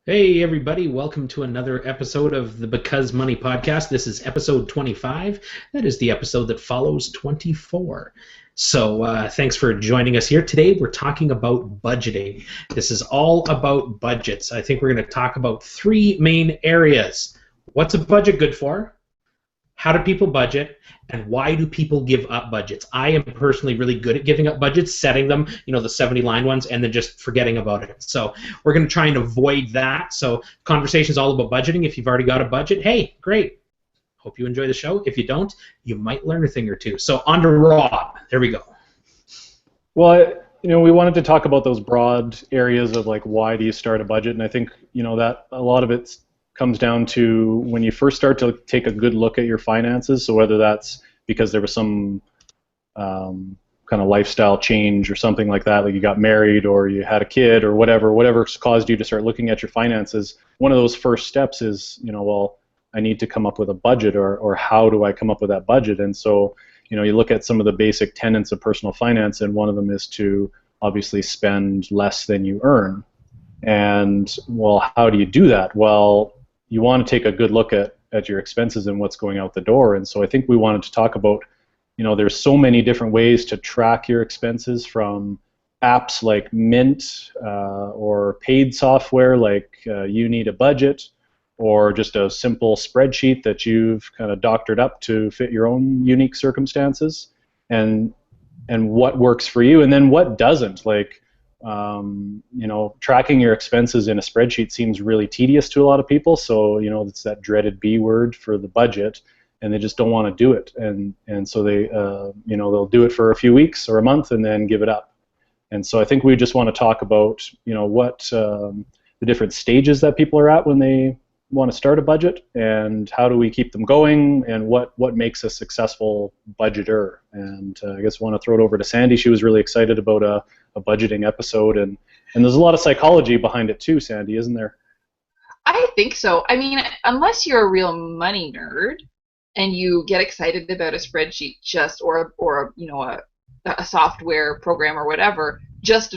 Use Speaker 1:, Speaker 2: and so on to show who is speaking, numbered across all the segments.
Speaker 1: Hey, everybody, welcome to another episode of the Because Money podcast. This is episode 25. That is the episode that follows 24. So thanks for joining us here. Today we're talking about budgeting. This is all about budgets. I think we're going to talk about three main areas. What's a budget good for? How do people budget? And why do people give up budgets? I am personally really good at giving up budgets, setting them, the 70-line ones, and then just forgetting about it. So we're going to try and avoid that. So conversation is all about budgeting. If you've already got a budget, hey, great. Hope you enjoy the show. If you don't, you might learn a thing or two. So on to Rob. There we go.
Speaker 2: Well, we wanted to talk about those broad areas of like why do you start a budget, and I think that a lot of it comes down to when you first start to take a good look at your finances. So whether that's because there was some kind of lifestyle change or something like that, like you got married or you had a kid or whatever's caused you to start looking at your finances. One of those first steps is, well, I need to come up with a budget, or how do I come up with that budget? And so, you look at some of the basic tenets of personal finance, and one of them is to obviously spend less than you earn. And, well, how do you do that? Well, you want to take a good look at your expenses and what's going out the door. And so I think we wanted to talk about, there's so many different ways to track your expenses, from apps like Mint or paid software like You Need a Budget, or just a simple spreadsheet that you've kind of doctored up to fit your own unique circumstances, and what works for you, and then what doesn't. Like, tracking your expenses in a spreadsheet seems really tedious to a lot of people. So, it's that dreaded B word for the budget, and they just don't want to do it. And so they, they'll do it for a few weeks or a month and then give it up. And so I think we just want to talk about, what the different stages that people are at when they want to start a budget, and how do we keep them going, and what makes a successful budgeter. And I guess I want to throw it over to Sandy. She was really excited about a budgeting episode, and there's a lot of psychology behind it too, Sandy, isn't there?
Speaker 3: I think so. I mean, unless you're a real money nerd and you get excited about a spreadsheet or a software program or whatever, just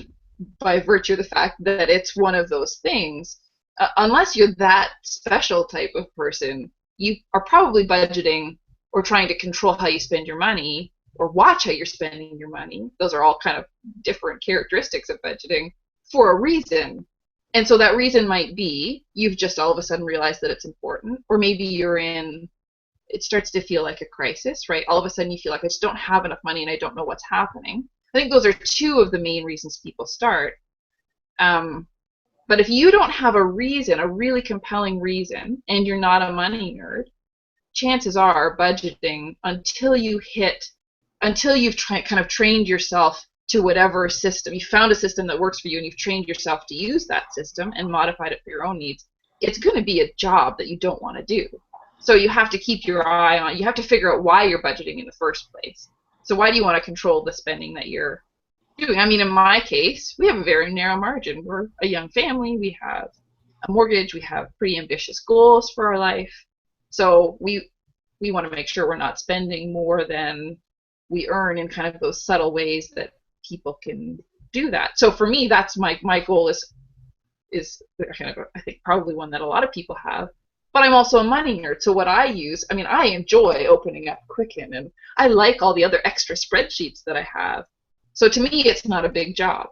Speaker 3: by virtue of the fact that it's one of those things, unless you're that special type of person, you are probably budgeting or trying to control how you spend your money, or watch how you're spending your money. Those are all kind of different characteristics of budgeting for a reason. And so that reason might be you've just all of a sudden realized that it's important, or maybe it starts to feel like a crisis, right? All of a sudden you feel like I just don't have enough money and I don't know what's happening. I think those are two of the main reasons people start. But if you don't have a reason, a really compelling reason, and you're not a money nerd, chances are budgeting until you've kind of trained yourself to whatever system. You found a system that works for you and you've trained yourself to use that system and modified it for your own needs. It's going to be a job that you don't want to do. So you have to keep your eye on, you have to figure out why you're budgeting in the first place. So why do you want to control the spending that you're doing? I mean, in my case, we have a very narrow margin. We're a young family. We have a mortgage. We have pretty ambitious goals for our life. So we want to make sure we're not spending more than we earn in kind of those subtle ways that people can do that. So for me, that's my goal is kind of, I think, probably one that a lot of people have. But I'm also a money nerd, so what I use, I mean, I enjoy opening up Quicken, and I like all the other extra spreadsheets that I have. So to me, it's not a big job.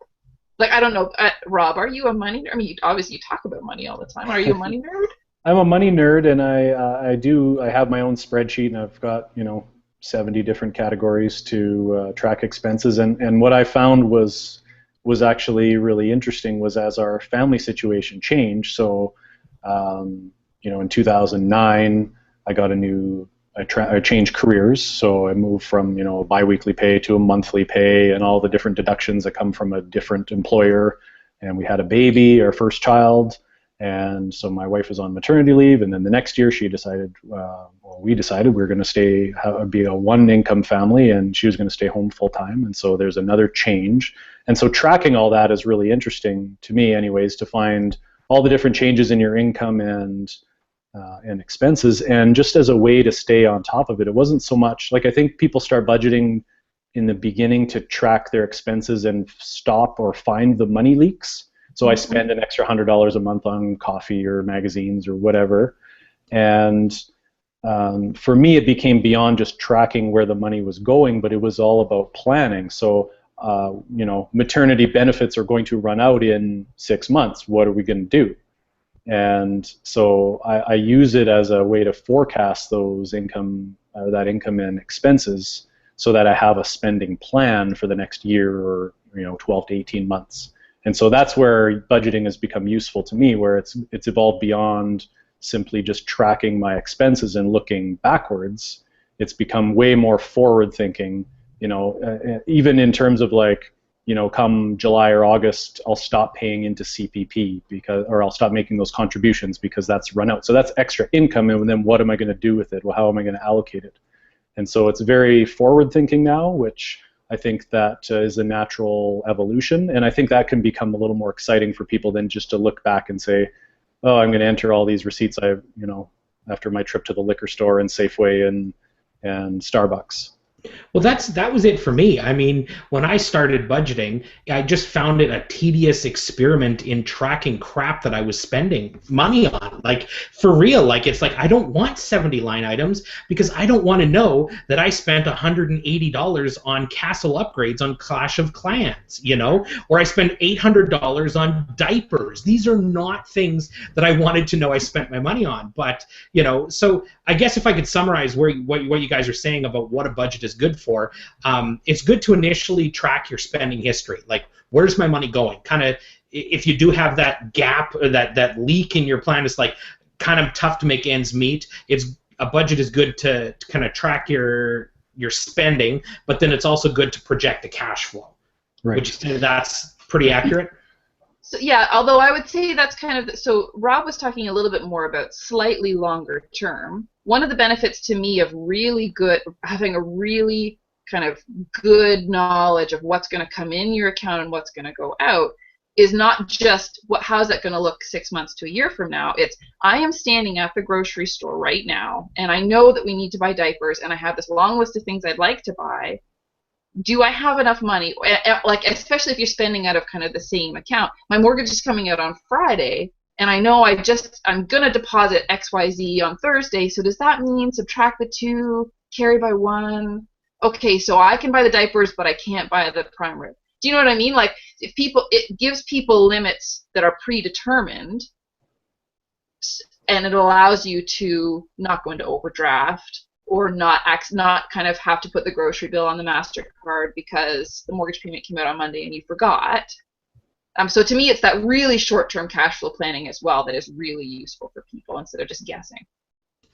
Speaker 3: Like, I don't know, Rob, are you a money nerd? I mean, obviously you talk about money all the time. Are you a money nerd?
Speaker 2: I'm a money nerd, and I have my own spreadsheet, and I've got 70 different categories to track expenses. And what I found was actually really interesting was, as our family situation changed. So in 2009, I got I changed careers, so I moved from a biweekly pay to a monthly pay, and all the different deductions that come from a different employer. And we had a baby, our first child, and so my wife was on maternity leave. And then the next year, we decided we were going to be a one-income family, and she was going to stay home full time. And so there's another change. And so tracking all that is really interesting to me, anyways, to find all the different changes in your income and expenses, and just as a way to stay on top of it. It wasn't so much like, I think people start budgeting in the beginning to track their expenses and stop or find the money leaks. So I spend an extra $100 a month on coffee or magazines or whatever. And for me, it became beyond just tracking where the money was going, but it was all about planning. So, maternity benefits are going to run out in 6 months. What are we going to do? And so I use it as a way to forecast those that income and expenses, so that I have a spending plan for the next year or 12 to 18 months. And so that's where budgeting has become useful to me, where it's evolved beyond simply just tracking my expenses and looking backwards. It's become way more forward thinking, even in terms of come July or August, I'll stop paying into CPP or I'll stop making those contributions because that's run out. So that's extra income, and then what am I going to do with it? Well, how am I going to allocate it? And so it's very forward thinking now, which I think that is a natural evolution, and I think that can become a little more exciting for people than just to look back and say, oh, I'm going to enter all these receipts after my trip to the liquor store and Safeway and Starbucks.
Speaker 1: Well, that was it for me. I mean, when I started budgeting, I just found it a tedious experiment in tracking crap that I was spending money on. Like, for real, it's like I don't want 70 line items because I don't want to know that I spent $180 on castle upgrades on Clash of Clans, or I spent $800 on diapers. These are not things that I wanted to know I spent my money on. But, so I guess if I could summarize what you guys are saying about what a budget is good for, it's good to initially track your spending history. Like, where's my money going? Kind of, if you do have that gap or that leak in your plan, it's kind of tough to make ends meet. A budget is good to kind of track your spending, but then it's also good to project the cash flow.
Speaker 2: Right.
Speaker 1: Would you say that's pretty accurate?
Speaker 3: So, yeah, although I would say that's kind of, so Rob was talking a little bit more about slightly longer term. One of the benefits to me of having a really kind of good knowledge of what's going to come in your account and what's going to go out is not just how's that going to look 6 months to a year from now. It's, I am standing at the grocery store right now, and I know that we need to buy diapers, and I have this long list of things I'd like to buy. Do I have enough money? Especially if you're spending out of kind of the same account. My mortgage is coming out on Friday, and I know I'm going to deposit XYZ on Thursday, so does that mean subtract the 2, carry by 1? Okay, so I can buy the diapers, but I can't buy the prime rib. Do you know what I mean? It gives people limits that are predetermined, and it allows you to not go into overdraft, or not kind of have to put the grocery bill on the MasterCard because the mortgage payment came out on Monday and you forgot. So to me, it's that really short-term cash flow planning as well that is really useful for people instead of just guessing.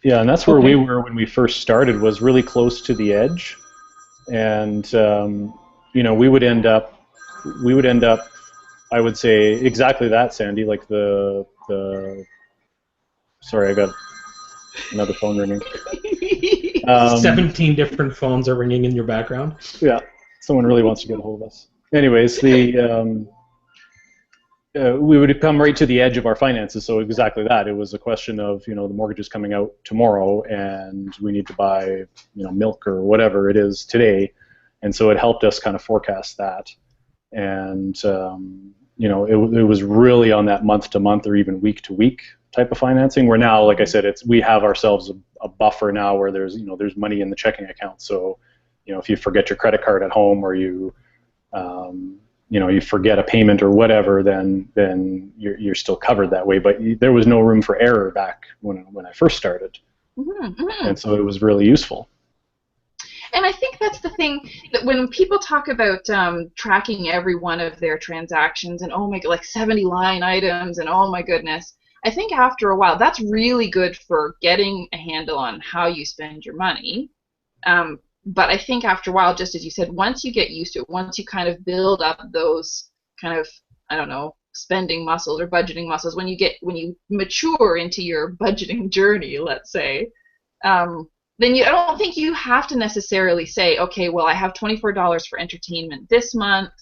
Speaker 2: Yeah, and that's where we were when we first started, was really close to the edge. And, we would end up, I would say exactly that, Sandy, like sorry, I got another phone ringing.
Speaker 1: 17 different phones are ringing in your background.
Speaker 2: Yeah, someone really wants to get a hold of us. Anyways, we would come right to the edge of our finances, so exactly that. It was a question of, the mortgage is coming out tomorrow, and we need to buy, milk or whatever it is today, and so it helped us kind of forecast that. And, it was really on that month-to-month or even week-to-week type of financing, where now, like I said, we have ourselves a buffer now where there's money in the checking account. So, if you forget your credit card at home, or you forget a payment or whatever, then you're still covered that way. But there was no room for error back when I first started, and so it was really useful.
Speaker 3: And I think that's the thing, that when people talk about tracking every one of their transactions and like 70 line items and oh my goodness, I think after a while that's really good for getting a handle on how you spend your money. But I think after a while, just as you said, once you get used to it, once you kind of build up those kind of, I don't know, spending muscles or budgeting muscles, when you mature into your budgeting journey, let's say, then I don't think you have to necessarily say, okay, well, I have $24 for entertainment this month,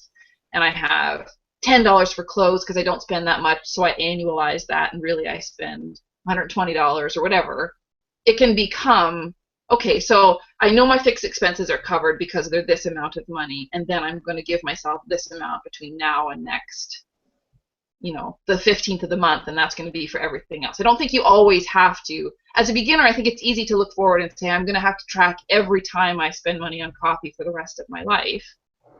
Speaker 3: and I have $10 for clothes because I don't spend that much, so I annualize that, and really I spend $120 or whatever. It can become, okay, so I know my fixed expenses are covered because they're this amount of money, and then I'm going to give myself this amount between now and the 15th of the month, and that's going to be for everything else. I don't think you always have to. As a beginner, I think it's easy to look forward and say, I'm going to have to track every time I spend money on coffee for the rest of my life.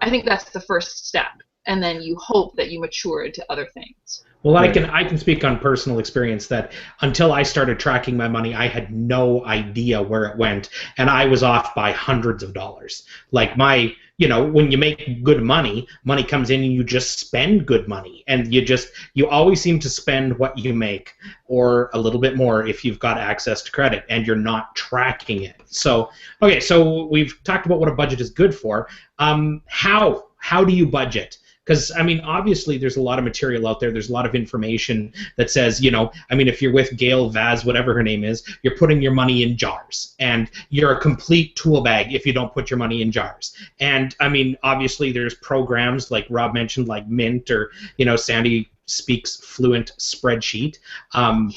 Speaker 3: I think that's the first step, and then you hope that you mature into other things.
Speaker 1: Well, I can speak on personal experience that until I started tracking my money, I had no idea where it went, and I was off by hundreds of dollars. Like when you make good money, money comes in and you just spend good money, and you always seem to spend what you make or a little bit more if you've got access to credit and you're not tracking it. So, okay, so we've talked about what a budget is good for. How do you budget? Because, obviously there's a lot of material out there. There's a lot of information that says, if you're with Gail Vaz, whatever her name is, you're putting your money in jars. And you're a complete tool bag if you don't put your money in jars. And, obviously there's programs like Rob mentioned, like Mint, or, Sandy speaks fluent spreadsheet.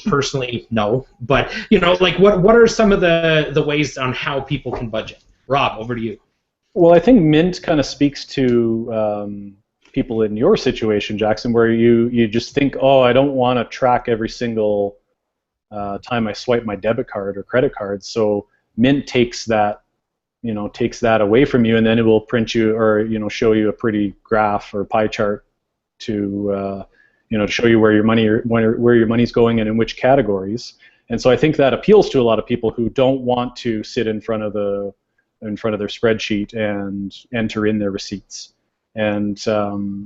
Speaker 1: Personally, no. But, what are some of the ways on how people can budget? Rob, over to you.
Speaker 2: Well, I think Mint kind of speaks to people in your situation, Jackson, where you just think, oh, I don't want to track every single time I swipe my debit card or credit card. So Mint takes that away from you, and then it will print you or show you a pretty graph or pie chart to to show you where your money's going and in which categories. And so I think that appeals to a lot of people who don't want to sit in front of their spreadsheet and enter in their receipts. And so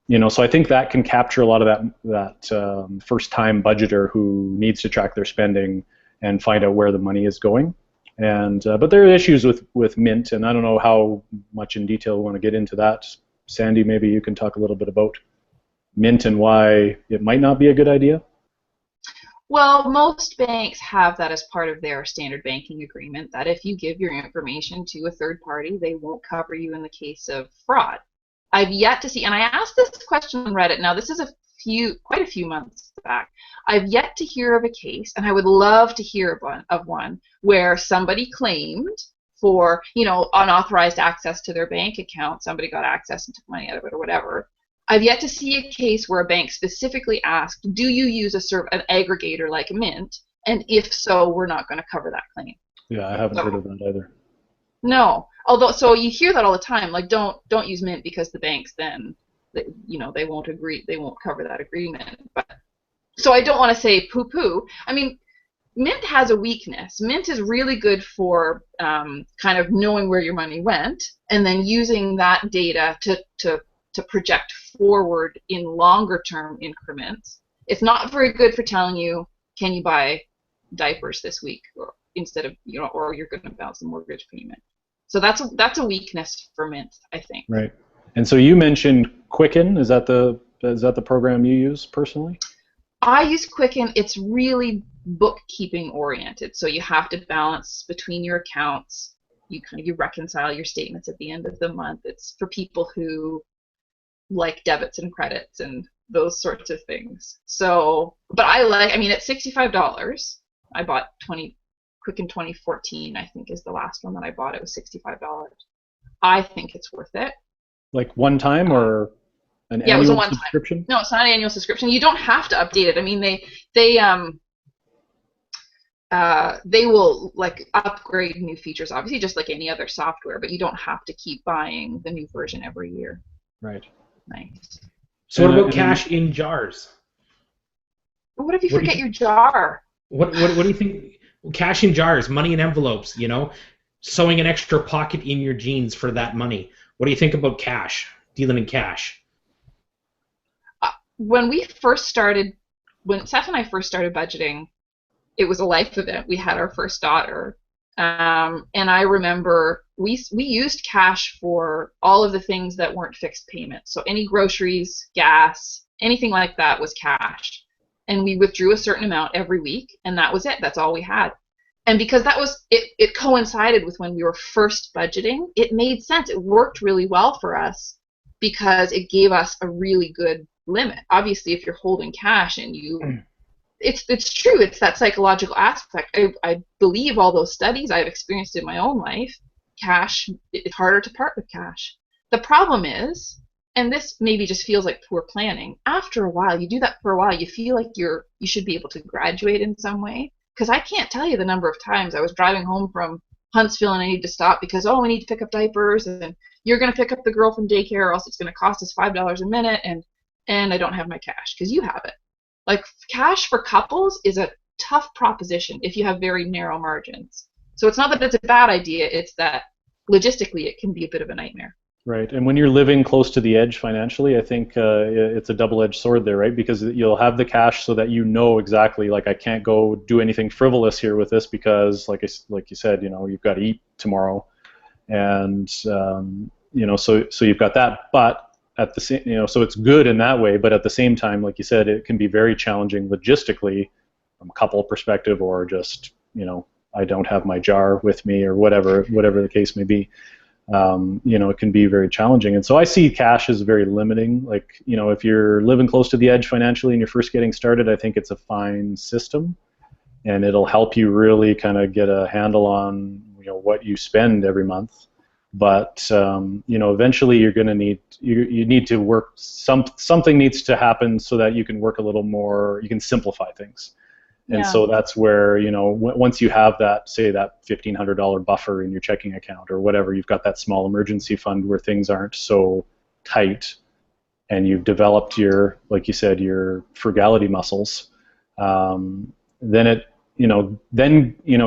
Speaker 2: I think that can capture a lot of that first-time budgeter who needs to track their spending and find out where the money is going. And but there are issues with Mint, and I don't know how much in detail we want to get into that. Sandy, maybe you can talk a little bit about Mint and why it might not be a good idea.
Speaker 3: Well, most banks have that as part of their standard banking agreement, that if you give your information to a third party, they won't cover you in the case of fraud. I've yet to see, and I asked this question on Reddit, now this is quite a few months back, I've yet to hear of a case, and I would love to hear of one where somebody claimed for, unauthorized access to their bank account, somebody got access and took money out of it or whatever. I've yet to see a case where a bank specifically asked, do you use an aggregator like Mint? And if so, we're not going to cover that claim.
Speaker 2: Yeah, I haven't heard of that either.
Speaker 3: No. Although, so you hear that all the time, like don't use Mint because the banks then, they won't agree, they won't cover that agreement. But so I don't want to say poo-poo. Mint has a weakness. Mint is really good for kind of knowing where your money went and then using that data to project forward in longer term increments. It's not very good for telling you, can you buy diapers this week, or instead of or you're going to bounce the mortgage payment. So that's a weakness for Mint, I think.
Speaker 2: Right. And so you mentioned Quicken. Is that the program you use personally?
Speaker 3: I use Quicken. It's really bookkeeping oriented. So you have to balance between your accounts. You reconcile your statements at the end of the month. It's for people who like debits and credits and those sorts of things. So, but at $65, I bought Quicken 2014, I think is the last one that I bought. It was $65. I think it's worth it. Like
Speaker 2: one time or an annual
Speaker 3: it was a one
Speaker 2: subscription?
Speaker 3: Time. No, it's not an annual subscription. You don't have to update it. They will upgrade new features, obviously, just like any other software, but you don't have to keep buying the new version every year.
Speaker 2: Right.
Speaker 3: Nice.
Speaker 1: So what about cash in jars?
Speaker 3: What if you forget your jar?
Speaker 1: What do you think? Cash in jars, money in envelopes, sewing an extra pocket in your jeans for that money. What do you think about cash, dealing in cash?
Speaker 3: When Seth and I first started budgeting, it was a life event. We had our first daughter. And I remember we used cash for all of the things that weren't fixed payments. So any groceries, gas, anything like that was cash. And we withdrew a certain amount every week, and that was it. That's all we had. And because it coincided with when we were first budgeting, it made sense. It worked really well for us because it gave us a really good limit. Obviously, if you're holding cash and it's true. It's that psychological aspect. I believe all those studies I've experienced in my own life. Cash, it's harder to part with cash. The problem is, and this maybe just feels like poor planning. After a while, you do that for a while, you feel like you should be able to graduate in some way. Because I can't tell you the number of times I was driving home from Huntsville and I need to stop because, oh, we need to pick up diapers and you're going to pick up the girl from daycare or else it's going to cost us $5 a minute and I don't have my cash because you have it. Like cash for couples is a tough proposition if you have very narrow margins. So it's not that it's a bad idea, it's that logistically it can be a bit of a nightmare.
Speaker 2: Right, and when you're living close to the edge financially, I think it's a double-edged sword there, right? Because you'll have the cash so that you know exactly, like, I can't go do anything frivolous here with this because, like you said, you know, you've got to eat tomorrow, and you know, so you've got that. But at the same, you know, so it's good in that way. But at the same time, like you said, it can be very challenging logistically from a couple perspective, or just, you know, I don't have my jar with me, or whatever the case may be. You know, it can be very challenging. And so I see cash as very limiting. Like, you know, if you're living close to the edge financially and you're first getting started, I think it's a fine system, and it'll help you really kind of get a handle on, you know, what you spend every month. But you know, eventually you're going to need, you need to work, something needs to happen so that you can work a little more, you can simplify things. And so that's where, you know, once you have that, say that $1,500 buffer in your checking account or whatever, you've got that small emergency fund where things aren't so tight, and you've developed your, like you said, your frugality muscles, then it, you know,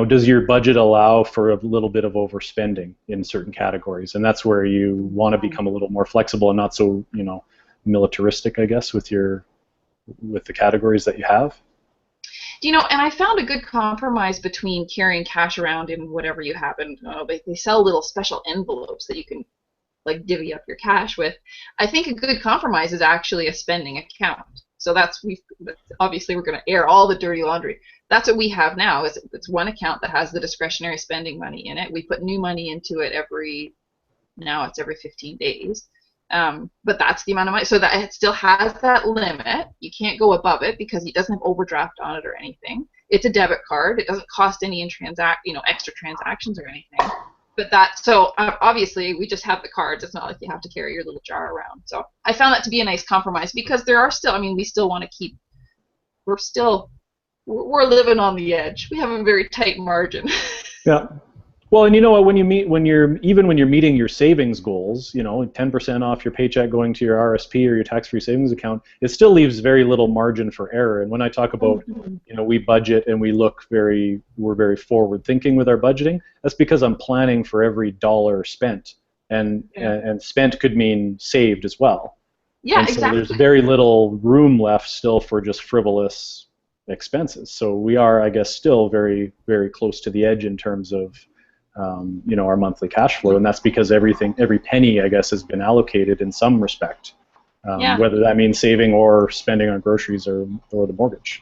Speaker 2: does your budget allow for a little bit of overspending in certain categories? And that's where you want to become a little more flexible and not so, you know, militaristic, I guess, with the categories that you have.
Speaker 3: You know, and I found a good compromise between carrying cash around in whatever you have, and they sell little special envelopes that you can like divvy up your cash with. I think a good compromise is actually a spending account. So obviously we're going to air all the dirty laundry. That's what we have now. It's one account that has the discretionary spending money in it. We put new money into it every 15 days. But that's the amount of money, so that it still has that limit. You can't go above it because it doesn't have overdraft on it or anything. It's a debit card. It doesn't cost any extra transactions or anything. But so obviously we just have the cards. It's not like you have to carry your little jar around. So I found that to be a nice compromise because there are still, I mean, we still want to keep, we're living on the edge. We have a very tight margin.
Speaker 2: Yeah. Well, and you know what, when you're meeting your savings goals, you know, 10% off your paycheck going to your RSP or your tax-free savings account, it still leaves very little margin for error. And when I talk about, you know, we budget and we're very forward thinking with our budgeting, that's because I'm planning for every dollar spent, and spent could mean saved as well.
Speaker 3: Yeah,
Speaker 2: and so
Speaker 3: exactly.
Speaker 2: there's very little room left still for just frivolous expenses. So we are, I guess, still very, very close to the edge in terms of you know, our monthly cash flow, and that's because every penny, I guess, has been allocated in some respect, whether that means saving or spending on groceries or the mortgage.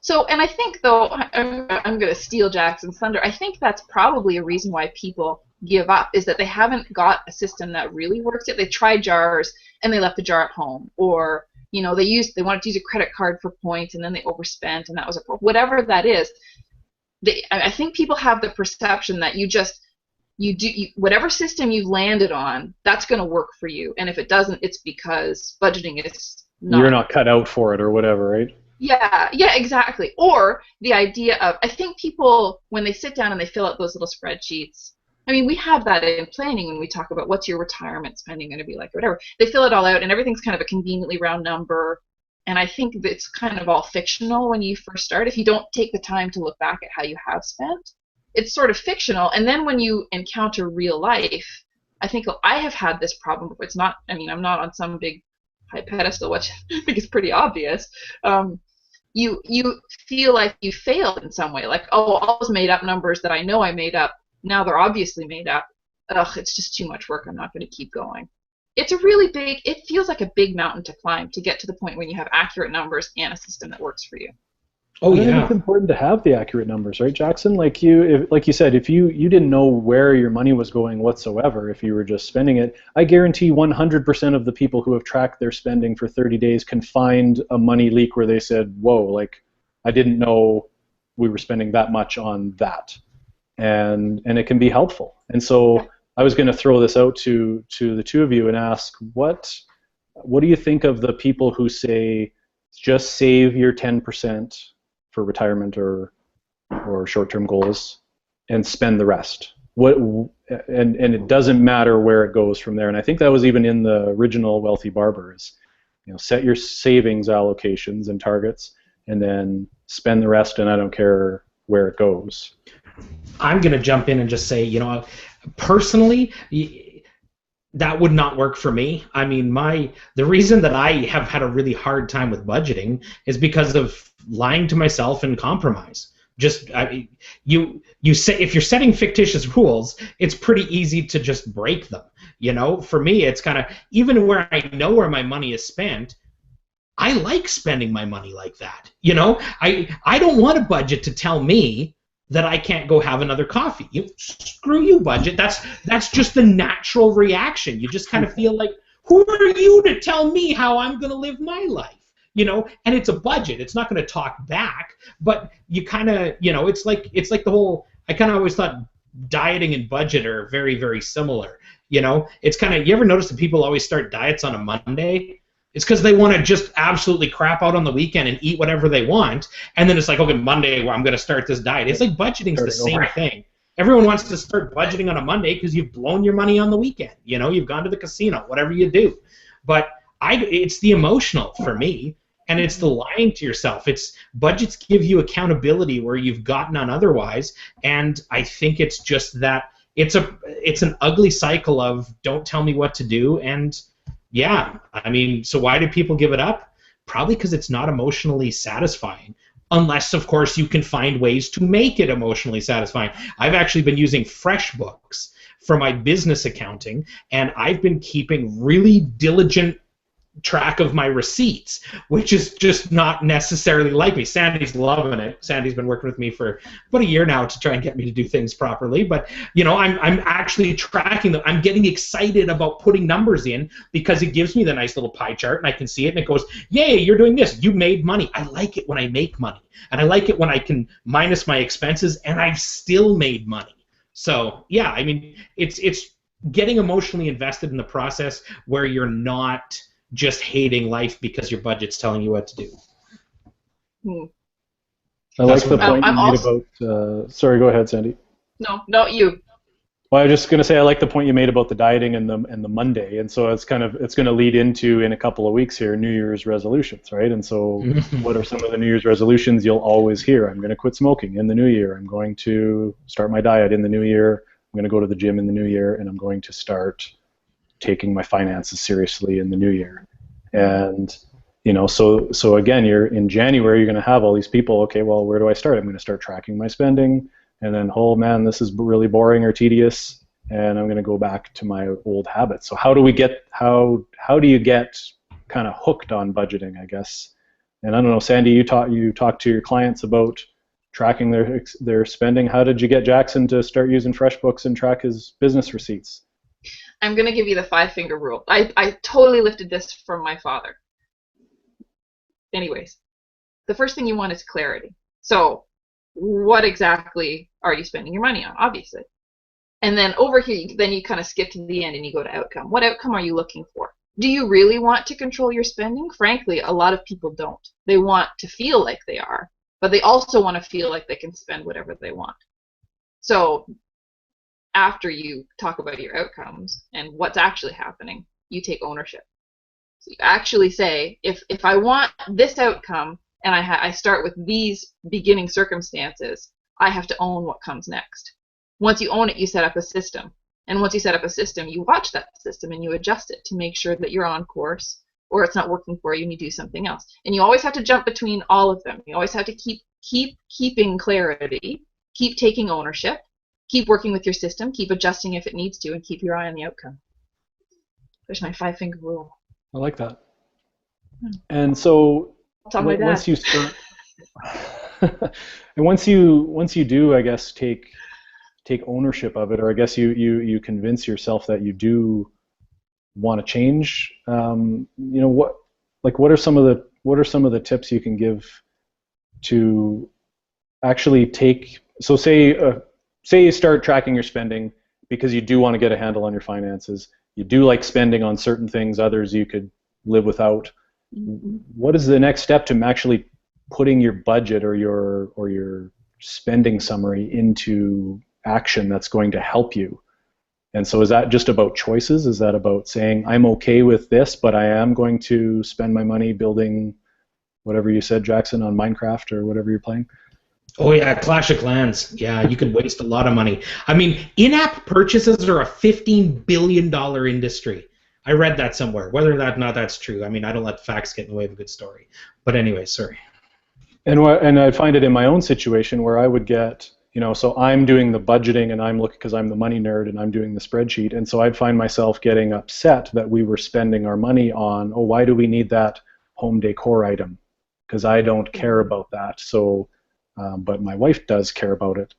Speaker 3: So, and I think, though, I'm going to steal Jackson's thunder, I think that's probably a reason why people give up, is that they haven't got a system that really works yet. They tried jars and they left the jar at home, or, you know, they wanted to use a credit card for points and then they overspent, and that was whatever that is. I think people have the perception that whatever system you've landed on, that's going to work for you, and if it doesn't, it's because budgeting is not. You're
Speaker 2: not cut out for it or whatever, right?
Speaker 3: Yeah, exactly. Or the idea of, I think people, when they sit down and they fill out those little spreadsheets, I mean, we have that in planning when we talk about what's your retirement spending going to be like, or whatever. They fill it all out, and everything's kind of a conveniently round number. And I think it's kind of all fictional when you first start. If you don't take the time to look back at how you have spent, it's sort of fictional. And then when you encounter real life, I think I have had this problem. It's not, I mean, I'm not on some big high pedestal, which I think is pretty obvious. You feel like you failed in some way. Like, oh, all those made up numbers that I know I made up, now they're obviously made up. Ugh, it's just too much work. I'm not going to keep going. It's a really big, it feels like a big mountain to climb to get to the point when you have accurate numbers and a system that works for you.
Speaker 2: Oh, yeah. It's important to have the accurate numbers, right, Jackson? Like you said, if you didn't know where your money was going whatsoever, if you were just spending it, I guarantee 100% of the people who have tracked their spending for 30 days can find a money leak where they said, whoa, like, I didn't know we were spending that much on that. And it can be helpful. And so I was going to throw this out to the two of you and ask, what do you think of the people who say just save your 10% for retirement or short-term goals and spend the rest? And it doesn't matter where it goes from there. And I think that was even in the original Wealthy Barbers. Set your savings allocations and targets, and then spend the rest, and I don't care where it goes.
Speaker 1: I'm going to jump in and just say, personally, that would not work for me. I mean, the reason that I have had a really hard time with budgeting is because of lying to myself and compromise. You say, if you're setting fictitious rules, it's pretty easy to just break them. For me, it's kind of, even where I know where my money is spent, I like spending my money like that. I don't want a budget to tell me that I can't go have another coffee. Screw you, budget. That's just the natural reaction. You just kind of feel like, who are you to tell me how I'm going to live my life? And it's a budget. It's not going to talk back, but you kind of, it's like the whole, I kind of always thought dieting and budget are very, very similar. It's kind of, you ever notice that people always start diets on a Monday? It's because they want to just absolutely crap out on the weekend and eat whatever they want, and then it's like, okay, Monday, well, I'm going to start this diet. It's like budgeting's the same thing. Everyone wants to start budgeting on a Monday because you've blown your money on the weekend. You've gone to the casino, whatever you do. But it's the emotional for me, and it's the lying to yourself. Budgets give you accountability where you've got none otherwise, and I think it's just that it's an ugly cycle of don't tell me what to do, and yeah, I mean, so why do people give it up? Probably because it's not emotionally satisfying. Unless, of course, you can find ways to make it emotionally satisfying. I've actually been using FreshBooks for my business accounting, and I've been keeping really diligent track of my receipts, which is just not necessarily like me. Sandy's loving it. Sandy's been working with me for about a year now to try and get me to do things properly, but I'm actually tracking them. I'm getting excited about putting numbers in because it gives me the nice little pie chart and I can see it and it goes, yay, you're doing this, you made money. I like it when I make money, and I like it when I can minus my expenses and I've still made money. So yeah, I mean, it's getting emotionally invested in the process where you're not just hating life because your budget's telling you what to do.
Speaker 2: I like the point you made about. Sorry, go ahead, Sandy.
Speaker 3: No, you.
Speaker 2: Well, I was just going to say I like the point you made about the dieting and the Monday, and so it's going to lead into, in a couple of weeks here, New Year's resolutions, right? And so, what are some of the New Year's resolutions you'll always hear? I'm going to quit smoking in the new year. I'm going to start my diet in the new year. I'm going to go to the gym in the new year, and I'm going to start taking my finances seriously in the new year. And so again, you're in January, you're going to have all these people, okay, well, where do I start? I'm going to start tracking my spending, and then, oh man, this is really boring or tedious, and I'm going to go back to my old habits. So how do you get kind of hooked on budgeting, I guess? And I don't know, Sandy, you talk to your clients about tracking their spending. How did you get Jackson to start using FreshBooks and track his business receipts?
Speaker 3: I'm going to give you the 5-finger rule. I totally lifted this from my father. Anyways, the first thing you want is clarity. So what exactly are you spending your money on, obviously? And then over here, you kind of skip to the end and you go to outcome. What outcome are you looking for? Do you really want to control your spending? Frankly, a lot of people don't. They want to feel like they are, but they also want to feel like they can spend whatever they want. So after you talk about your outcomes and what's actually happening, you take ownership. So you actually say, if I want this outcome and I start with these beginning circumstances, I have to own what comes next. Once you own it, you set up a system. And once you set up a system, you watch that system and you adjust it to make sure that you're on course, or it's not working for you and you do something else. And you always have to jump between all of them. You always have to keep keeping clarity, keep taking ownership, keep working with your system, keep adjusting if it needs to, and keep your eye on the outcome. There's my 5-finger rule.
Speaker 2: I like that. And so
Speaker 3: once
Speaker 2: you start, and once you do, I guess, take ownership of it, or I guess you convince yourself that you do want to change. What are some of the tips you can give to actually take? So say you start tracking your spending, because you do want to get a handle on your finances. You do like spending on certain things, others you could live without. What is the next step to actually putting your budget or your spending summary into action that's going to help you? And so is that just about choices? Is that about saying, I'm okay with this, but I am going to spend my money building whatever you said, Jackson, on Minecraft or whatever you're playing?
Speaker 1: Oh yeah, Clash of Clans. Yeah, you could waste a lot of money. I mean, in-app purchases are a $15 billion industry. I read that somewhere. Whether or not that's true, I mean, I don't let facts get in the way of a good story. But anyway, sorry.
Speaker 2: And I find it in my own situation where I would get, so I'm doing the budgeting and I'm looking, because I'm the money nerd and I'm doing the spreadsheet, and so I'd find myself getting upset that we were spending our money on, oh, why do we need that home decor item? Because I don't care about that. So, but my wife does care about it.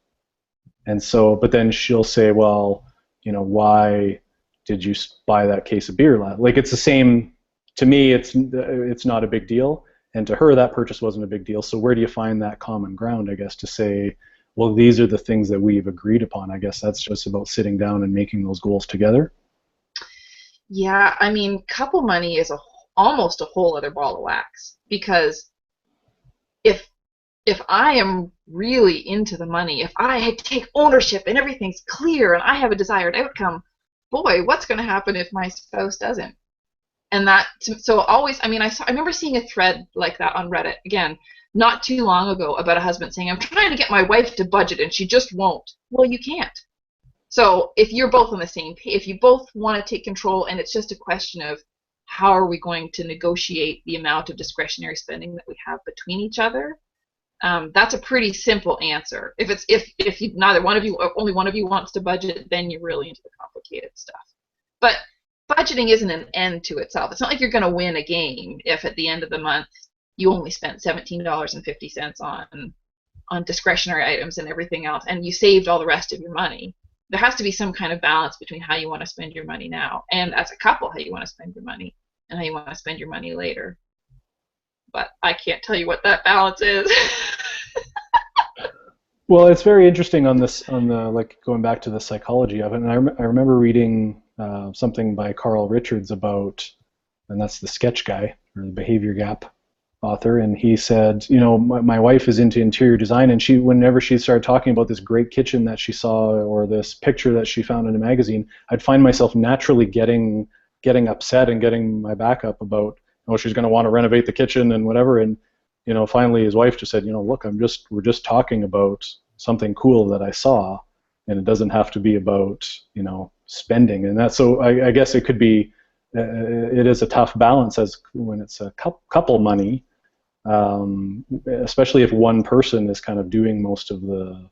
Speaker 2: And so, but then she'll say, well, why did you buy that case of beer? Like, it's the same, to me, it's not a big deal. And to her, that purchase wasn't a big deal. So where do you find that common ground, I guess, to say, well, these are the things that we've agreed upon? I guess that's just about sitting down and making those goals together.
Speaker 3: Yeah, I mean, couple money is almost a whole other ball of wax, because if I am really into the money, if I take ownership and everything's clear and I have a desired outcome, boy, what's going to happen if my spouse doesn't? And so always, I mean, I remember seeing a thread like that on Reddit, again, not too long ago, about a husband saying, I'm trying to get my wife to budget and she just won't. Well, you can't. So if you're both on the same page, if you both want to take control, and it's just a question of how are we going to negotiate the amount of discretionary spending that we have between each other, that's a pretty simple answer. If neither one of you, or only one of you wants to budget, then you're really into the complicated stuff. But budgeting isn't an end to itself. It's not like you're going to win a game if at the end of the month you only spent $17.50 on discretionary items and everything else, and you saved all the rest of your money. There has to be some kind of balance between how you want to spend your money now, and as a couple, how you want to spend your money, and how you want to spend your money later. But I can't tell you what that balance is.
Speaker 2: Well, it's very interesting on the like, going back to the psychology of it. And I remember reading something by Carl Richards about, and that's the sketch guy, or the behavior gap author, and he said, my wife is into interior design, and whenever she started talking about this great kitchen that she saw or this picture that she found in a magazine, I'd find myself naturally getting upset and getting my back up about, she's going to want to renovate the kitchen and whatever. And finally his wife just said, look, we're just talking about something cool that I saw, and it doesn't have to be about spending. And that, so I guess it could be, it is a tough balance as when it's a couple money, especially if one person is kind of doing most of the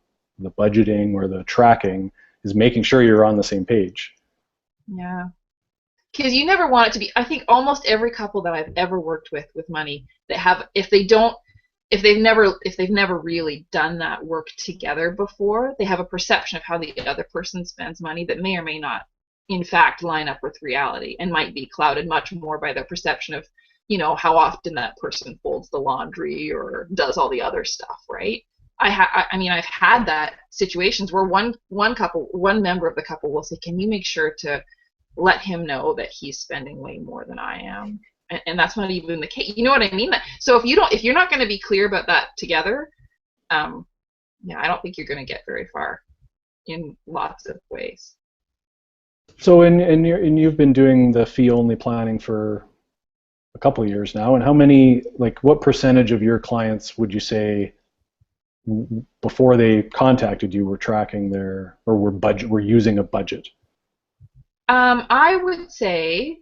Speaker 2: budgeting or the tracking, is making sure you're on the same page.
Speaker 3: Yeah. Because you never want it to be, I think almost every couple that I've ever worked with money, that have, if they've never really done that work together before, they have a perception of how the other person spends money that may or may not, in fact, line up with reality, and might be clouded much more by their perception of, how often that person folds the laundry or does all the other stuff, right? I mean, I've had that situations where one member of the couple will say, can you make sure to let him know that he's spending way more than I am? And that's not even the case. You know what I mean? So if you're not going to be clear about that together, I don't think you're going to get very far in lots of ways.
Speaker 2: So and you've been doing the fee-only planning for a couple of years now, and how many, like, what percentage of your clients would you say before they contacted you were tracking were using a budget?
Speaker 3: I would say,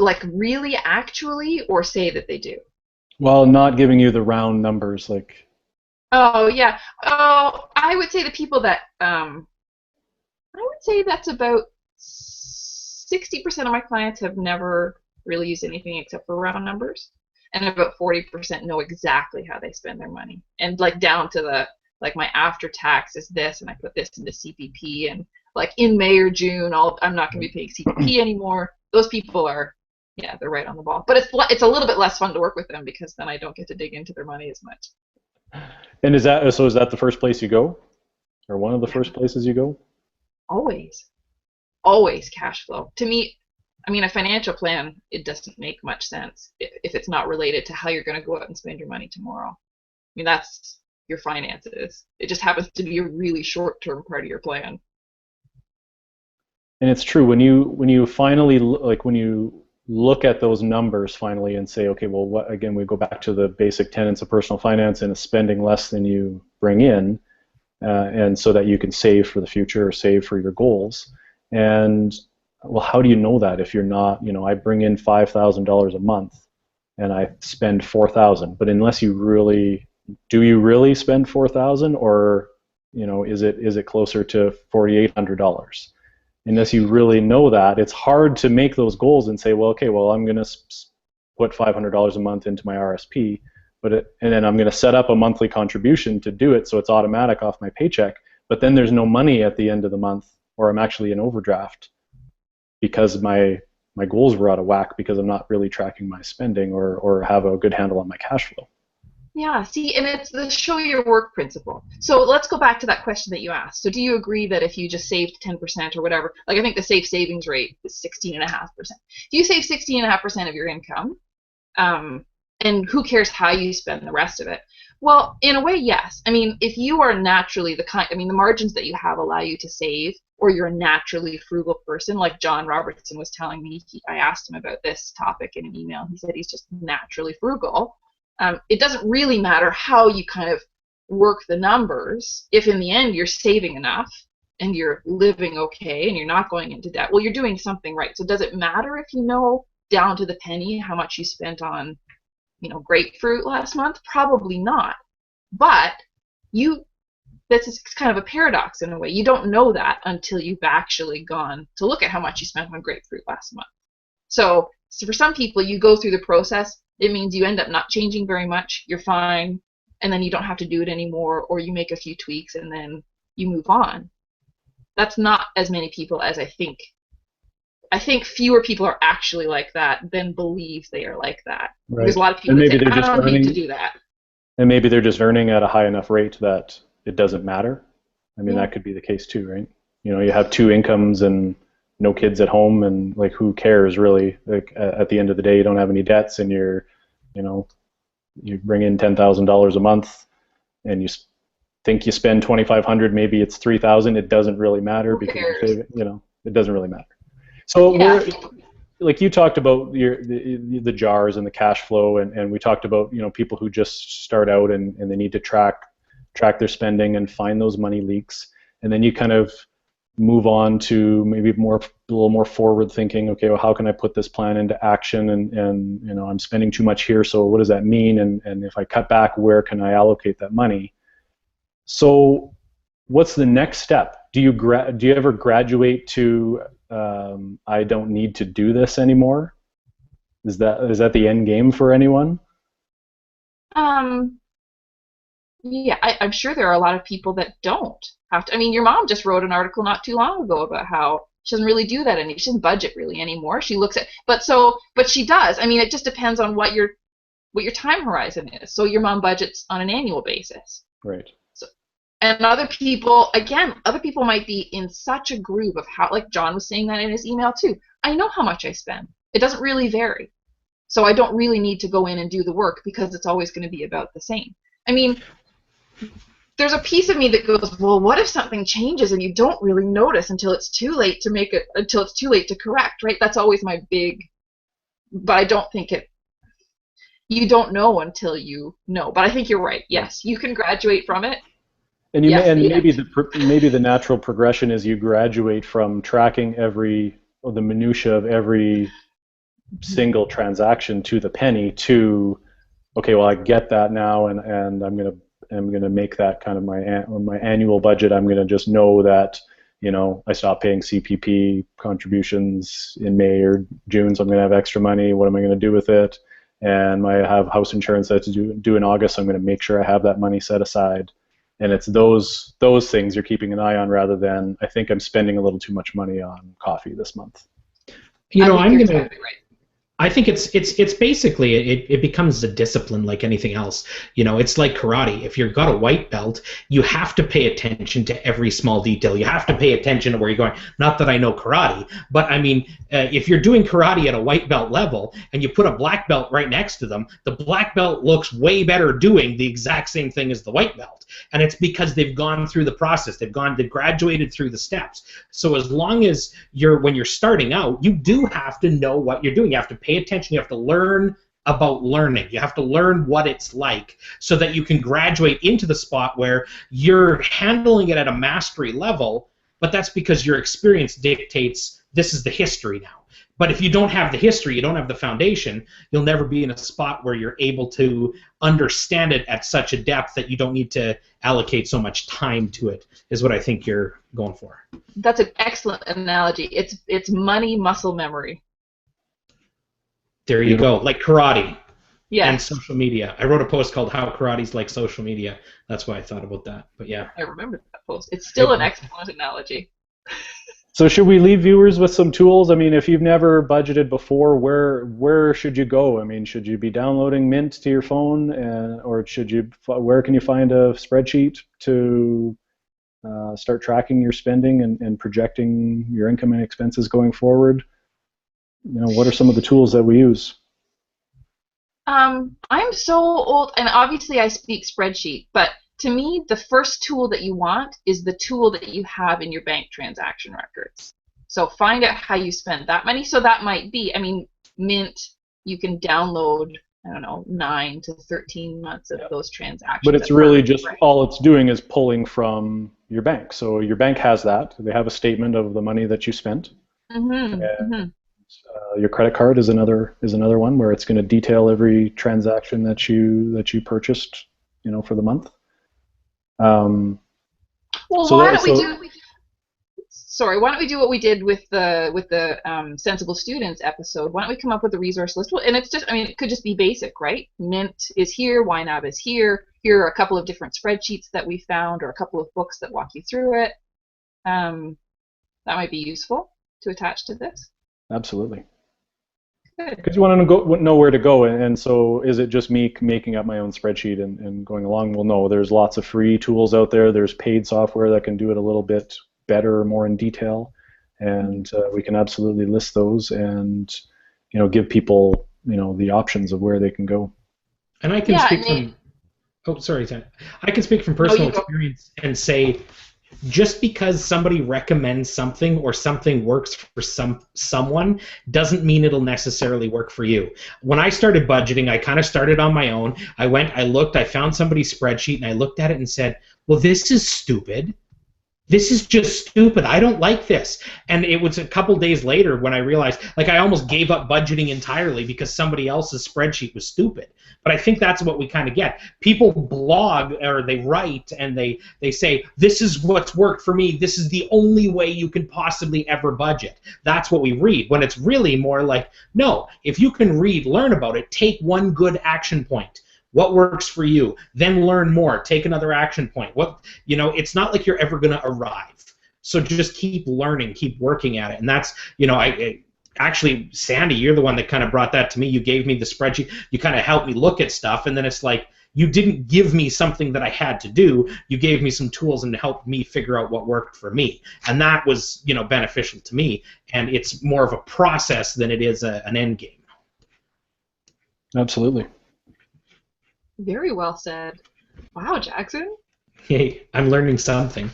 Speaker 3: like, really, actually, or say that they do.
Speaker 2: Well, not giving you the round numbers, like.
Speaker 3: Oh yeah. Oh, I would say the people that I would say that's about 60% of my clients have never really used anything except for round numbers, and about 40% know exactly how they spend their money, and like down to the, like, my after tax is this, and I put this into CPP, and like in May or June, I'm not going to be paying CPP anymore. Those people are, yeah, they're right on the ball. But it's a little bit less fun to work with them, because then I don't get to dig into their money as much.
Speaker 2: And is that the first place you go, or one of the first places you go?
Speaker 3: Always. Always cash flow. To me, I mean, a financial plan, it doesn't make much sense if it's not related to how you're going to go out and spend your money tomorrow. I mean, that's your finances. It just happens to be a really short-term part of your plan.
Speaker 2: And it's true when you finally when you look at those numbers finally and say, okay, well, what, again, we go back to the basic tenets of personal finance and spending less than you bring in, and so that you can save for the future or save for your goals. And well, how do you know that if you're not, I bring in $5,000 a month and I spend $4,000, but unless you really, do you really spend $4,000, or is it closer to $4,800? Unless you really know that, it's hard to make those goals and say, well, okay, well, I'm going to put $500 a month into my RSP, and then I'm going to set up a monthly contribution to do it so it's automatic off my paycheck, but then there's no money at the end of the month, or I'm actually in overdraft because my goals were out of whack because I'm not really tracking my spending or have a good handle on my cash flow.
Speaker 3: Yeah, see, and it's the show your work principle. So let's go back to that question that you asked. So do you agree that if you just saved 10% or whatever, like I think the safe savings rate is 16.5%. If you save 16.5% of your income, and who cares how you spend the rest of it? Well, in a way, yes. I mean, if you are naturally the margins that you have allow you to save, or you're a naturally frugal person, like John Robertson was telling me, I asked him about this topic in an email. He said he's just naturally frugal. It doesn't really matter how you kind of work the numbers if in the end you're saving enough and you're living okay and you're not going into debt. Well, you're doing something right. So does it matter if you know down to the penny how much you spent on, grapefruit last month? Probably not. But that's kind of a paradox in a way. You don't know that until you've actually gone to look at how much you spent on grapefruit last month. So for some people, you go through the process. It means you end up not changing very much. You're fine, and then you don't have to do it anymore, or you make a few tweaks and then you move on. That's not as many people as I think. I think fewer people are actually like that than believe they are like that.
Speaker 2: Right.
Speaker 3: Because a lot of people say, I don't need to do that.
Speaker 2: And maybe they're just earning at a high enough rate that it doesn't matter. I mean, that could be the case too, right? You have two incomes and no kids at home, and like, who cares really? Like, at the end of the day, you don't have any debts, and you bring in $10,000 a month, and you think you spend $2,500, maybe it's $3,000. It doesn't really matter because it doesn't really matter. So like you talked about the jars and the cash flow, and we talked about people who just start out and they need to track their spending and find those money leaks, and then you kind of move on to maybe a little more forward thinking. Okay, well, how can I put this plan into action? And I'm spending too much here, so what does that mean? And if I cut back, where can I allocate that money? So what's the next step? Do you ever graduate to I don't need to do this anymore? Is that the end game for anyone?
Speaker 3: Yeah, I'm sure there are a lot of people that don't have to. I mean, your mom just wrote an article not too long ago about how she doesn't really do that anymore. She doesn't budget really anymore. She looks at, but she does. I mean, it just depends on what your time horizon is. So your mom budgets on an annual basis.
Speaker 2: Right.
Speaker 3: So, and other people might be in such a groove of how, like John was saying that in his email too. I know how much I spend. It doesn't really vary. So I don't really need to go in and do the work because it's always going to be about the same. I mean, there's a piece of me that goes, well, what if something changes and you don't really notice until it's too late to correct, right? That's always my big, but I don't think you don't know until you know. But I think you're right. Yes, you can graduate from it.
Speaker 2: And maybe the natural progression is you graduate from tracking the minutia of every single transaction to the penny to, okay, well, I get that now, and I'm gonna make that kind of my annual budget. I'm gonna just know that I stopped paying CPP contributions in May or June, so I'm gonna have extra money. What am I gonna do with it? And I have house insurance that's due in August, so I'm gonna make sure I have that money set aside. And it's those things you're keeping an eye on, rather than, I think I'm spending a little too much money on coffee this month.
Speaker 1: I think it's basically it becomes a discipline like anything else. It's like karate. If you've got a white belt, you have to pay attention to every small detail. You have to pay attention to where you're going. Not that I know karate, but I mean, if you're doing karate at a white belt level and you put a black belt right next to them, the black belt looks way better doing the exact same thing as the white belt. And it's because they've gone through the process. They've graduated through the steps. So as long as when you're starting out, you do have to know what you're doing. You have to pay attention. You have to learn about learning. You have to learn what it's like so that you can graduate into the spot where you're handling it at a mastery level, but that's because your experience dictates this is the history now. But if you don't have the history, you don't have the foundation, you'll never be in a spot where you're able to understand it at such a depth that you don't need to allocate so much time to it, is what I think you're going for.
Speaker 3: That's an excellent analogy. It's money muscle memory.
Speaker 1: There you go. Like karate.
Speaker 3: Yes.
Speaker 1: And social media. I wrote a post called How Karate's Like Social Media. That's why I thought about that. But yeah.
Speaker 3: I remember that post. It's still an excellent analogy.
Speaker 2: So should we leave viewers with some tools? I mean, if you've never budgeted before, where should you go? I mean, should you be downloading Mint to your phone, or where can you find a spreadsheet to start tracking your spending and projecting your income and expenses going forward? What are some of the tools that we use?
Speaker 3: I'm so old, and obviously I speak spreadsheet, but to me, the first tool that you want is the tool that you have in your bank transaction records. So find out how you spend that money. So that might be, I mean, Mint, you can download, I don't know, 9 to 13 months of those transactions.
Speaker 2: But it's really just all it's doing is pulling from your bank. So your bank has that. They have a statement of the money that you spent. Your credit card is another one where it's going to detail every transaction that you purchased, for the month.
Speaker 3: Well, so why don't we do what we did with the Sensible Students episode? Why don't we come up with a resource list? Well, and it's just, I mean, it could just be basic, right? Mint is here, YNAB is here. Here are a couple of different spreadsheets that we found, or a couple of books that walk you through it. That might be useful to attach to this.
Speaker 2: Absolutely. Because you want to know where to go, and so is it just me making up my own spreadsheet and going along? Well, no, there's lots of free tools out there. There's paid software that can do it a little bit better, more in detail, and we can absolutely list those and give people the options of where they can go.
Speaker 1: And I can speak from. Oh, sorry, Sam. I can speak from personal experience and say, just because somebody recommends something or something works for someone doesn't mean it'll necessarily work for you. When I started budgeting, I kind of started on my own. I looked, I found somebody's spreadsheet, and I looked at it and said, well, this is stupid. This is just stupid. I don't like this. And it was a couple days later when I realized, I almost gave up budgeting entirely because somebody else's spreadsheet was stupid. But I think that's what we kind of get. People blog or they write and they say, this is what's worked for me. This is the only way you can possibly ever budget. That's what we read. When it's really more like, no, if you can read, learn about it, take one good action point. What works for you? Then learn more. Take another action point. It's not like you're ever going to arrive. So just keep learning, keep working at it. And that's, actually, Sandy, you're the one that kind of brought that to me. You gave me the spreadsheet. You kind of helped me look at stuff. And then it's like, you didn't give me something that I had to do. You gave me some tools and helped me figure out what worked for me. And that was, beneficial to me. And it's more of a process than it is an end game.
Speaker 2: Absolutely.
Speaker 3: Very well said. Wow, Jackson.
Speaker 1: Hey, I'm learning something.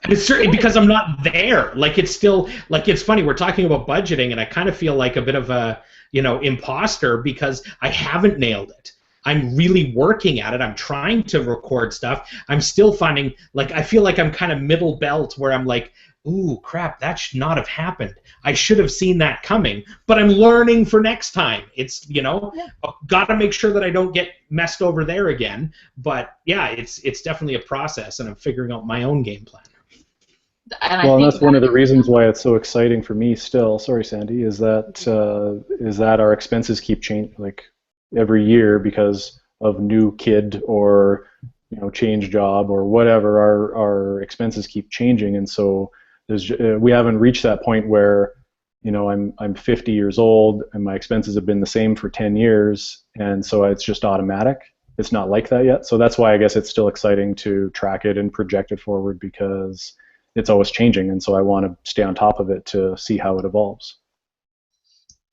Speaker 1: And it's certainly because I'm not there. It's still, it's funny, we're talking about budgeting, and I kind of feel like a bit of a, imposter because I haven't nailed it. I'm really working at it. I'm trying to record stuff. I'm still finding, I feel like I'm kind of middle belt where I'm like, ooh, crap, that should not have happened. I should have seen that coming, but I'm learning for next time. It's, got to make sure that I don't get messed over there again. But, yeah, it's definitely a process, and I'm figuring out my own game plan.
Speaker 2: And that's one of the reasons why it's so exciting for me still, sorry, Sandy, is that our expenses keep changing, every year because of new kid or, change job or whatever, our expenses keep changing, and so we haven't reached that point where I'm 50 years old and my expenses have been the same for 10 years, and so it's just automatic. It's not like that yet. So that's why I guess it's still exciting to track it and project it forward, because it's always changing, and so I want to stay on top of it to see how it evolves.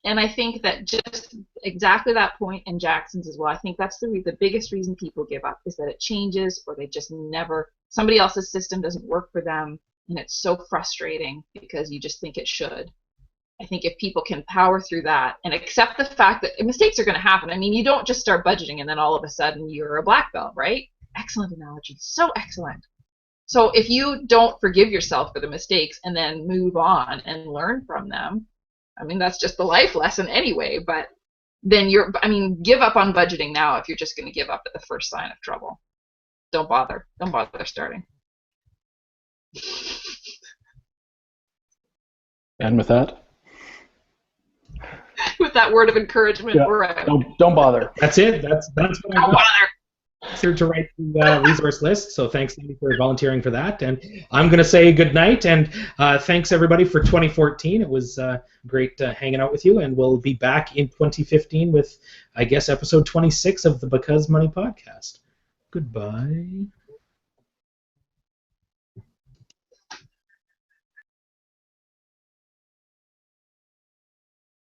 Speaker 3: And I think that just exactly that point in Jackson's as well. I think that's the biggest reason people give up, is that it changes, or they just never, somebody else's system doesn't work for them, and it's so frustrating because you just think it should. I think if people can power through that and accept the fact that mistakes are going to happen. I mean, you don't just start budgeting and then all of a sudden you're a black belt, right? Excellent analogy. So excellent. So if you don't forgive yourself for the mistakes and then move on and learn from them, I mean, that's just the life lesson anyway, but then give up on budgeting now if you're just going to give up at the first sign of trouble. Don't bother. Don't bother starting.
Speaker 2: And with that,
Speaker 3: with that word of encouragement,
Speaker 2: yeah,
Speaker 3: we're out.
Speaker 2: Don't bother.
Speaker 1: That's it. That's what
Speaker 3: Don't bother.
Speaker 1: Here to write the resource list. So thanks, Andy, for volunteering for that. And I'm going to say good night. And thanks, everybody, for 2014. It was great hanging out with you. And we'll be back in 2015 with, I guess, episode 26 of the Because Money podcast. Goodbye.